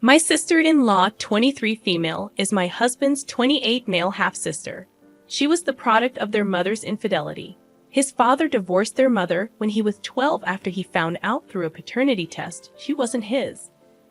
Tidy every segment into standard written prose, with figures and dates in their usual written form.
My sister-in-law, 23 female, is my husband's 28 male half-sister. She was the product of their mother's infidelity. His father divorced their mother when he was 12 after he found out through a paternity test she wasn't his.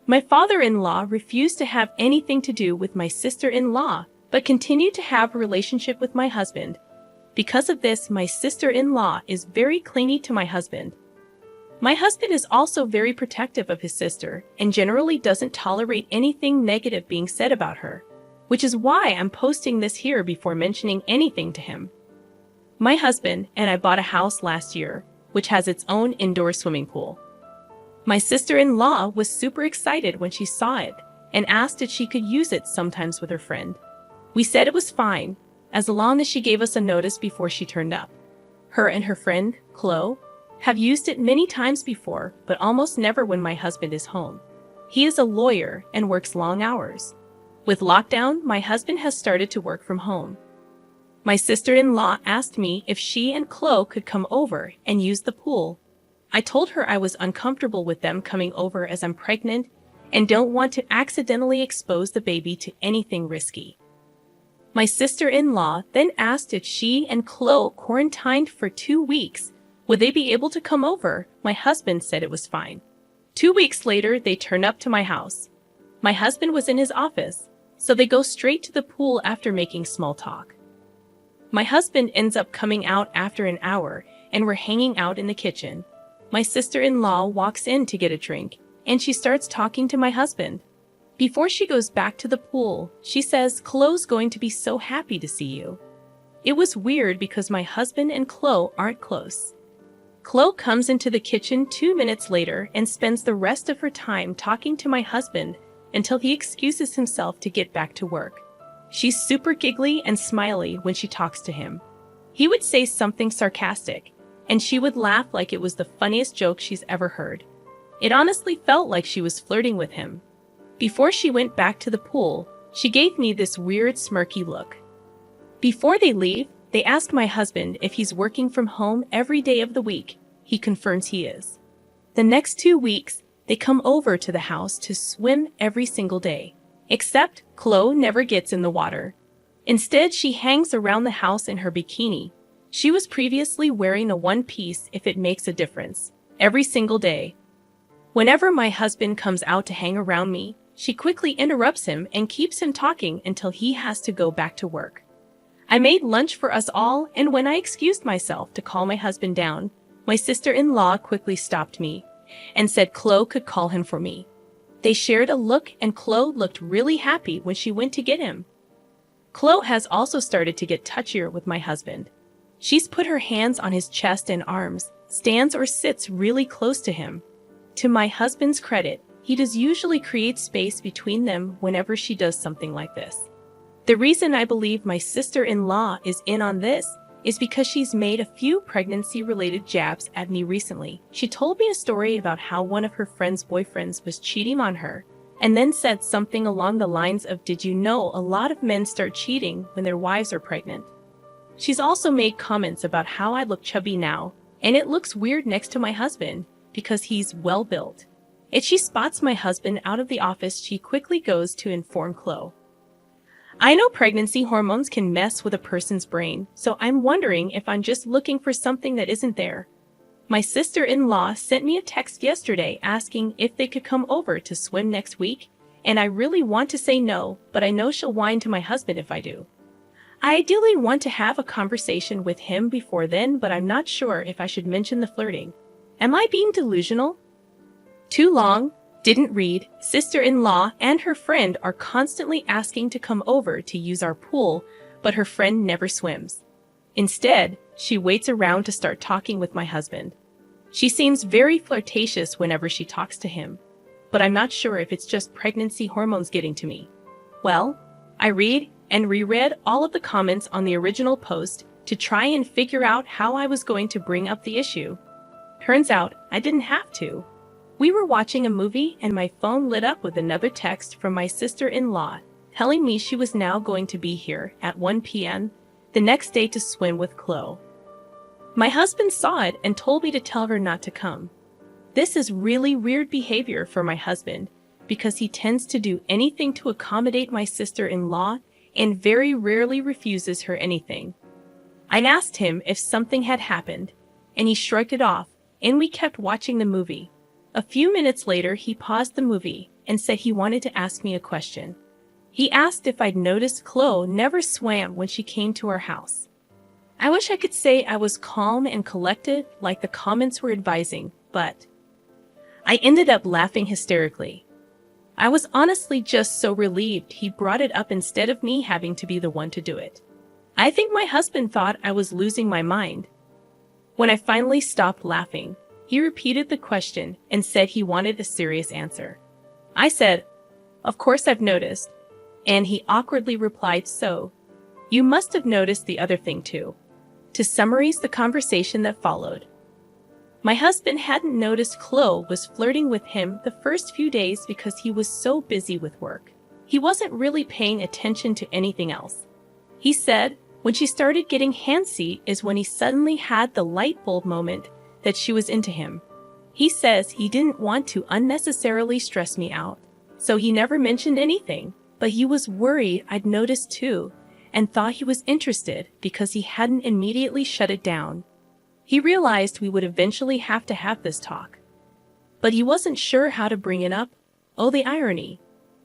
My father-in-law refused to have anything to do with my sister-in-law, but continued to have a relationship with my husband. Because of this, my sister-in-law is very clingy to my husband. My husband is also very protective of his sister and generally doesn't tolerate anything negative being said about her, which is why I'm posting this here before mentioning anything to him. My husband and I bought a house last year, which has its own indoor swimming pool. My sister-in-law was super excited when she saw it and asked if she could use it sometimes with her friend. We said it was fine, as long as she gave us a notice before she turned up. Her and her friend, Chloe, have used it many times before, but almost never when my husband is home. He is a lawyer and works long hours. With lockdown, my husband has started to work from home. My sister-in-law asked me if she and Chloe could come over and use the pool. I told her I was uncomfortable with them coming over as I'm pregnant and don't want to accidentally expose the baby to anything risky. My sister-in-law then asked if she and Chloe quarantined for 2 weeks. Would they be able to come over? My husband said it was fine. 2 weeks later, they turn up to my house. My husband was in his office, so they go straight to the pool after making small talk. My husband ends up coming out after an hour, and we're hanging out in the kitchen. My sister-in-law walks in to get a drink, and she starts talking to my husband. Before she goes back to the pool, she says, "Chloe's going to be so happy to see you." It was weird because my husband and Chloe aren't close. Chloe comes into the kitchen 2 minutes later and spends the rest of her time talking to my husband until he excuses himself to get back to work. She's super giggly and smiley when she talks to him. He would say something sarcastic, and she would laugh like it was the funniest joke she's ever heard. It honestly felt like she was flirting with him. Before she went back to the pool, she gave me this weird smirky look. Before they leave, they ask my husband if he's working from home every day of the week. He confirms he is. The next 2 weeks, they come over to the house to swim every single day. Except Chloe never gets in the water. Instead, she hangs around the house in her bikini. She was previously wearing a one-piece if it makes a difference, every single day. Whenever my husband comes out to hang around me, she quickly interrupts him and keeps him talking until he has to go back to work. I made lunch for us all, and when I excused myself to call my husband down, my sister-in-law quickly stopped me and said Chloe could call him for me. They shared a look, and Chloe looked really happy when she went to get him. Chloe has also started to get touchier with my husband. She's put her hands on his chest and arms, stands or sits really close to him. To my husband's credit, he does usually create space between them whenever she does something like this. The reason I believe my sister-in-law is in on this is because she's made a few pregnancy-related jabs at me recently. She told me a story about how one of her friend's boyfriends was cheating on her, and then said something along the lines of, "Did you know a lot of men start cheating when their wives are pregnant?" She's also made comments about how I look chubby now, and it looks weird next to my husband because he's well-built. If she spots my husband out of the office, she quickly goes to inform Chloe. I know pregnancy hormones can mess with a person's brain, so I'm wondering if I'm just looking for something that isn't there. My sister-in-law sent me a text yesterday asking if they could come over to swim next week, and I really want to say no, but I know she'll whine to my husband if I do. I ideally want to have a conversation with him before then, but I'm not sure if I should mention the flirting. Am I being delusional? Too long. Didn't read. Sister-in-law and her friend are constantly asking to come over to use our pool, but her friend never swims. Instead, she waits around to start talking with my husband. She seems very flirtatious whenever she talks to him, but I'm not sure if it's just pregnancy hormones getting to me. Well, I read and reread all of the comments on the original post to try and figure out how I was going to bring up the issue. Turns out I didn't have to. We were watching a movie and my phone lit up with another text from my sister-in-law telling me she was now going to be here at 1 p.m. the next day to swim with Chloe. My husband saw it and told me to tell her not to come. This is really weird behavior for my husband because he tends to do anything to accommodate my sister-in-law and very rarely refuses her anything. I asked him if something had happened, and he shrugged it off, and we kept watching the movie. A few minutes later, he paused the movie and said he wanted to ask me a question. He asked if I'd noticed Chloe never swam when she came to our house. I wish I could say I was calm and collected like the comments were advising, but I ended up laughing hysterically. I was honestly just so relieved he brought it up instead of me having to be the one to do it. I think my husband thought I was losing my mind. When I finally stopped laughing, he repeated the question and said he wanted a serious answer. I said, "Of course I've noticed," and he awkwardly replied, "So, you must have noticed the other thing too." To summarize the conversation that followed, my husband hadn't noticed Chloe was flirting with him the first few days because he was so busy with work. He wasn't really paying attention to anything else. He said when she started getting handsy is when he suddenly had the light bulb moment that she was into him. He says he didn't want to unnecessarily stress me out, so he never mentioned anything, but he was worried I'd noticed too and thought he was interested because he hadn't immediately shut it down. He realized we would eventually have to have this talk, but he wasn't sure how to bring it up. Oh, the irony.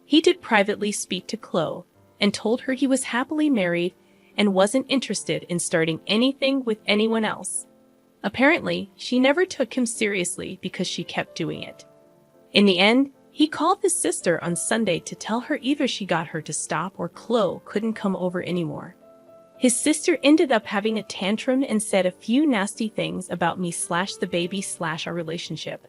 He did privately speak to Chloe and told her he was happily married and wasn't interested in starting anything with anyone else. Apparently, she never took him seriously because she kept doing it. In the end, he called his sister on Sunday to tell her either she got her to stop or Chloe couldn't come over anymore. His sister ended up having a tantrum and said a few nasty things about me / the baby / our relationship.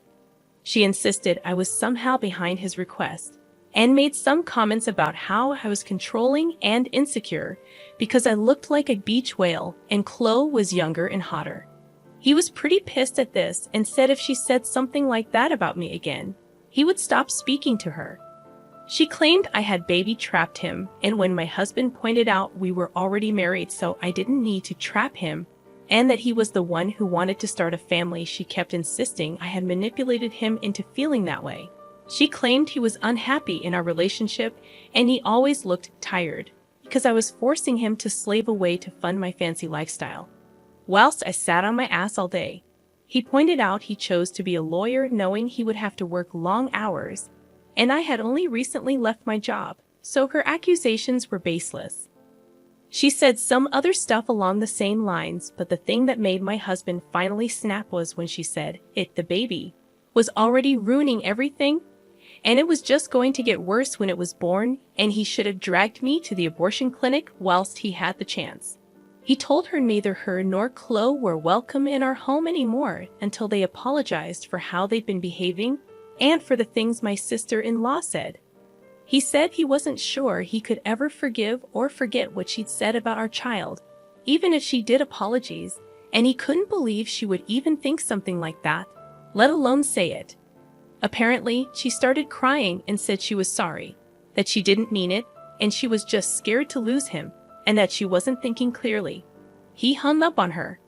She insisted I was somehow behind his request and made some comments about how I was controlling and insecure because I looked like a beach whale and Chloe was younger and hotter. He was pretty pissed at this and said if she said something like that about me again, he would stop speaking to her. She claimed I had baby trapped him, and when my husband pointed out we were already married so I didn't need to trap him, and that he was the one who wanted to start a family, she kept insisting I had manipulated him into feeling that way. She claimed he was unhappy in our relationship and he always looked tired because I was forcing him to slave away to fund my fancy lifestyle. Whilst I sat on my ass all day, he pointed out he chose to be a lawyer knowing he would have to work long hours, and I had only recently left my job, so her accusations were baseless. She said some other stuff along the same lines, but the thing that made my husband finally snap was when she said the baby was already ruining everything, and it was just going to get worse when it was born, and he should have dragged me to the abortion clinic whilst he had the chance. He told her neither her nor Chloe were welcome in our home anymore until they apologized for how they'd been behaving and for the things my sister-in-law said. He said he wasn't sure he could ever forgive or forget what she'd said about our child, even if she did apologies, and he couldn't believe she would even think something like that, let alone say it. Apparently, she started crying and said she was sorry, that she didn't mean it, and she was just scared to lose him, and that she wasn't thinking clearly. He hung up on her.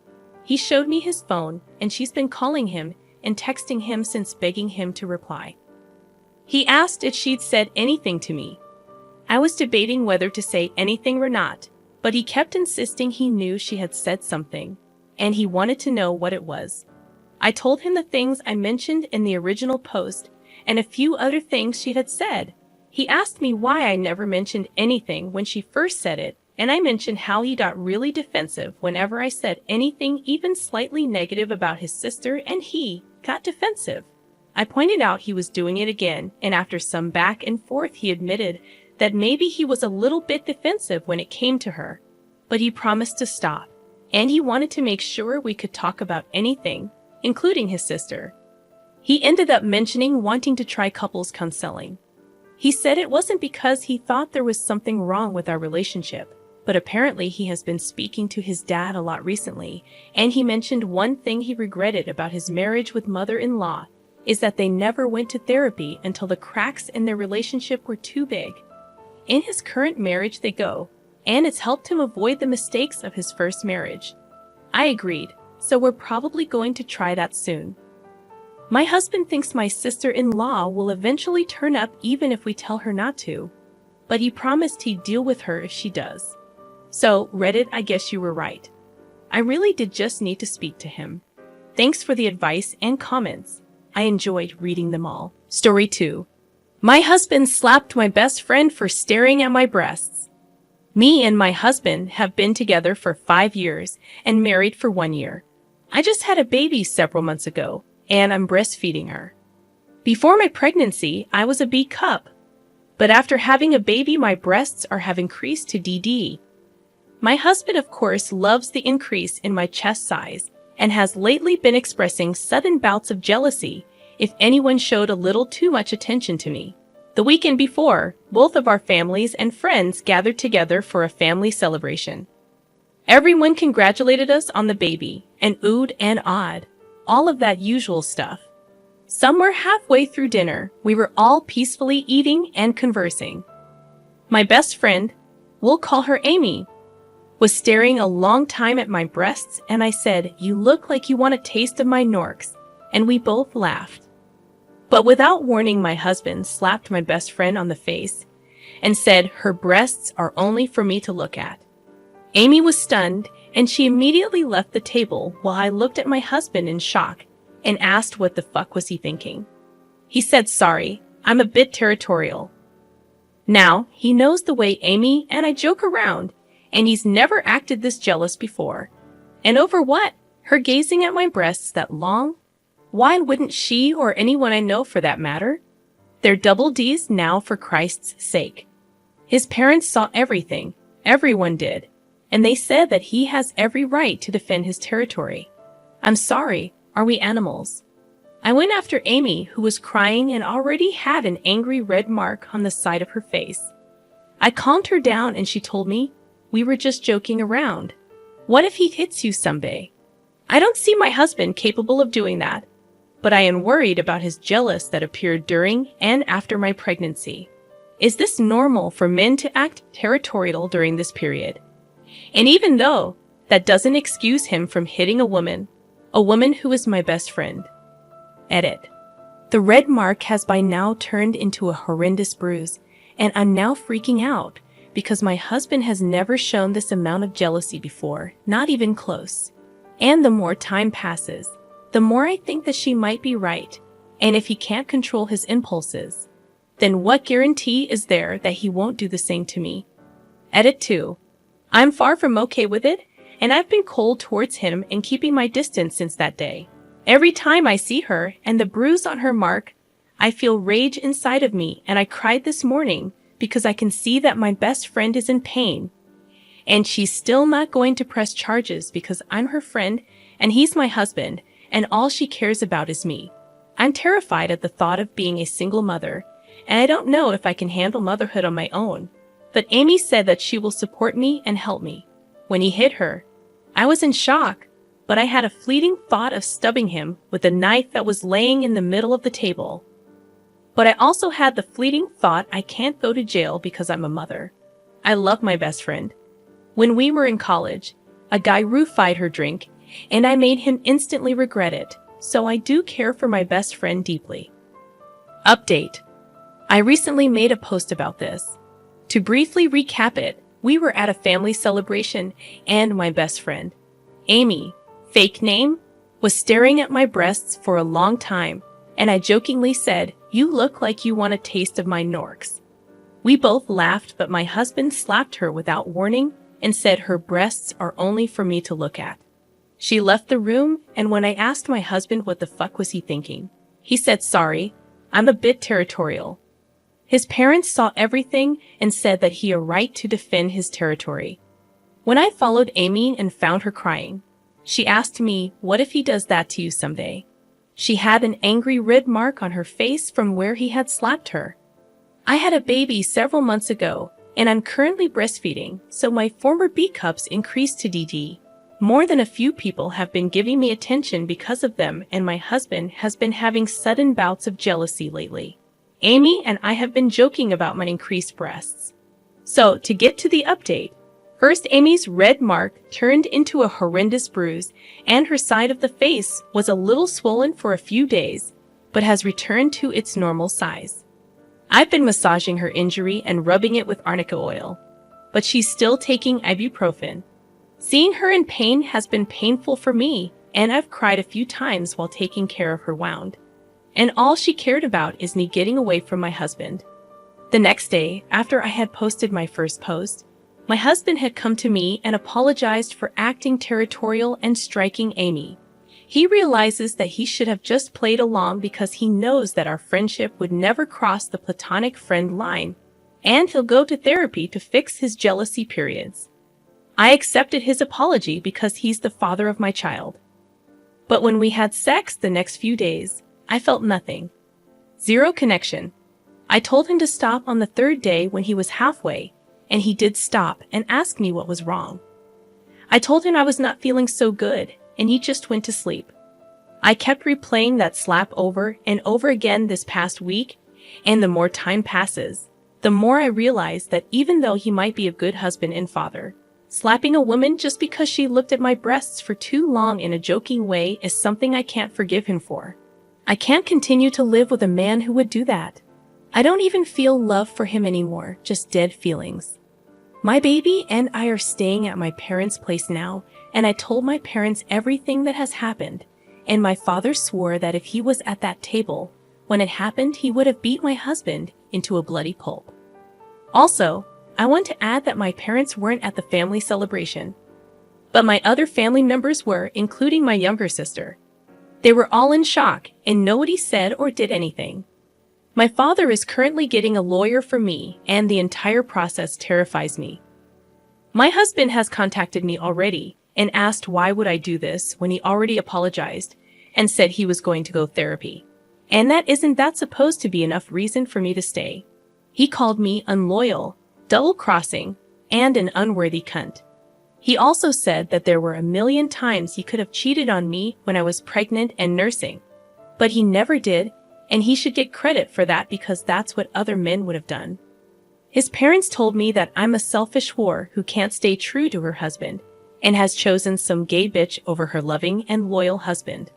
He showed me his phone, and she's been calling him and texting him since, begging him to reply. He asked if she'd said anything to me. I was debating whether to say anything or not, but he kept insisting he knew she had said something, and he wanted to know what it was. I told him the things I mentioned in the original post and a few other things she had said. He asked me why I never mentioned anything when she first said it, and I mentioned how he got really defensive whenever I said anything even slightly negative about his sister, and he got defensive. I pointed out he was doing it again, and after some back and forth he admitted that maybe he was a little bit defensive when it came to her, but he promised to stop, and he wanted to make sure we could talk about anything, including his sister. He ended up mentioning wanting to try couples counseling. He said it wasn't because he thought there was something wrong with our relationship, but apparently he has been speaking to his dad a lot recently, and he mentioned one thing he regretted about his marriage with mother-in-law is that they never went to therapy until the cracks in their relationship were too big. In his current marriage they go, and it's helped him avoid the mistakes of his first marriage. I agreed, so we're probably going to try that soon. My husband thinks my sister-in-law will eventually turn up even if we tell her not to, but he promised he'd deal with her if she does. So, Reddit, I guess you were right. I really did just need to speak to him. Thanks for the advice and comments. I enjoyed reading them all. Story 2. My husband slapped my best friend for staring at my breasts. Me and my husband have been together for 5 years and married for 1 year. I just had a baby several months ago, and I'm breastfeeding her. Before my pregnancy, I was a B cup. But after having a baby, my breasts have increased to DD. My husband, of course, loves the increase in my chest size and has lately been expressing sudden bouts of jealousy if anyone showed a little too much attention to me. The weekend before, both of our families and friends gathered together for a family celebration. Everyone congratulated us on the baby and oohed and awed, all of that usual stuff. Somewhere halfway through dinner, we were all peacefully eating and conversing. My best friend, we'll call her Amy, was staring a long time at my breasts, and I said, "You look like you want a taste of my Norks," and we both laughed. But without warning, my husband slapped my best friend on the face and said, "Her breasts are only for me to look at." Amy was stunned, and she immediately left the table while I looked at my husband in shock and asked what the fuck was he thinking. He said, "Sorry, I'm a bit territorial." Now, he knows the way Amy and I joke around, and he's never acted this jealous before. And over what? Her gazing at my breasts that long? Why wouldn't she or anyone I know for that matter? They're double D's now, for Christ's sake. His parents saw everything, everyone did, and they said that he has every right to defend his territory. I'm sorry, are we animals? I went after Amy, who was crying and already had an angry red mark on the side of her face. I calmed her down and she told me, "We were just joking around. What if he hits you someday?" I don't see my husband capable of doing that, but I am worried about his jealous that appeared during and after my pregnancy. Is this normal for men to act territorial during this period? And even though that doesn't excuse him from hitting a woman who is my best friend. Edit. The red mark has by now turned into a horrendous bruise, and I'm now freaking out because my husband has never shown this amount of jealousy before, not even close. And the more time passes, the more I think that she might be right. And if he can't control his impulses, then what guarantee is there that he won't do the same to me? Edit 2. I'm far from okay with it, and I've been cold towards him and keeping my distance since that day. Every time I see her and the bruise on her mark, I feel rage inside of me, and I cried this morning because I can see that my best friend is in pain. And she's still not going to press charges because I'm her friend and he's my husband, and all she cares about is me. I'm terrified at the thought of being a single mother, and I don't know if I can handle motherhood on my own. But Amy said that she will support me and help me. When he hit her, I was in shock, but I had a fleeting thought of stabbing him with a knife that was laying in the middle of the table. But I also had the fleeting thought I can't go to jail because I'm a mother. I love my best friend. When we were in college, a guy roofied her drink, and I made him instantly regret it, so I do care for my best friend deeply. Update. I recently made a post about this. To briefly recap it, we were at a family celebration, and my best friend, Amy, fake name, was staring at my breasts for a long time, and I jokingly said, "You look like you want a taste of my Norks." We both laughed, but my husband slapped her without warning and said her breasts are only for me to look at. She left the room, and when I asked my husband what the fuck was he thinking, he said, "Sorry, I'm a bit territorial." His parents saw everything and said that he had a right to defend his territory. When I followed Amy and found her crying, she asked me, "What if he does that to you someday?" She had an angry red mark on her face from where he had slapped her. I had a baby several months ago, and I'm currently breastfeeding, so my former B cups increased to DD. More than a few people have been giving me attention because of them, and my husband has been having sudden bouts of jealousy lately. Amy and I have been joking about my increased breasts. So, to get to the update, first Amy's red mark turned into a horrendous bruise, and her side of the face was a little swollen for a few days, but has returned to its normal size. I've been massaging her injury and rubbing it with arnica oil, but she's still taking ibuprofen. Seeing her in pain has been painful for me, and I've cried a few times while taking care of her wound. And all she cared about is me getting away from my husband. The next day, after I had posted my first post, my husband had come to me and apologized for acting territorial and striking Amy. He realizes that he should have just played along because he knows that our friendship would never cross the platonic friend line, and he'll go to therapy to fix his jealousy periods. I accepted his apology because he's the father of my child. But when we had sex the next few days, I felt nothing. Zero connection. I told him to stop on the third day when he was halfway, and he did stop and ask me what was wrong. I told him I was not feeling so good, and he just went to sleep. I kept replaying that slap over and over again this past week, and the more time passes, the more I realize that even though he might be a good husband and father, slapping a woman just because she looked at my breasts for too long in a joking way is something I can't forgive him for. I can't continue to live with a man who would do that. I don't even feel love for him anymore, just dead feelings. My baby and I are staying at my parents' place now, and I told my parents everything that has happened, and my father swore that if he was at that table, when it happened, he would have beat my husband into a bloody pulp. Also, I want to add that my parents weren't at the family celebration, but my other family members were, including my younger sister. They were all in shock, and nobody said or did anything. My father is currently getting a lawyer for me, and the entire process terrifies me. My husband has contacted me already and asked why would I do this when he already apologized and said he was going to go therapy. And isn't that supposed to be enough reason for me to stay? He called me unloyal, double-crossing, and an unworthy cunt. He also said that there were a million times he could have cheated on me when I was pregnant and nursing. But he never did, and he should get credit for that because that's what other men would have done. His parents told me that I'm a selfish whore who can't stay true to her husband and has chosen some gay bitch over her loving and loyal husband.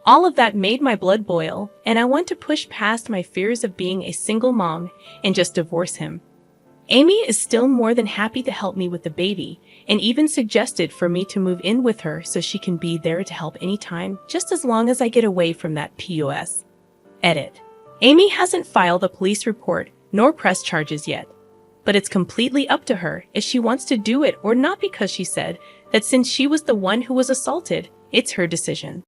All of that made my blood boil, and I want to push past my fears of being a single mom and just divorce him. Amy is still more than happy to help me with the baby and even suggested for me to move in with her so she can be there to help anytime, just as long as I get away from that POS. Edit. Amy hasn't filed a police report nor pressed charges yet, but it's completely up to her if she wants to do it or not because she said that since she was the one who was assaulted, it's her decision.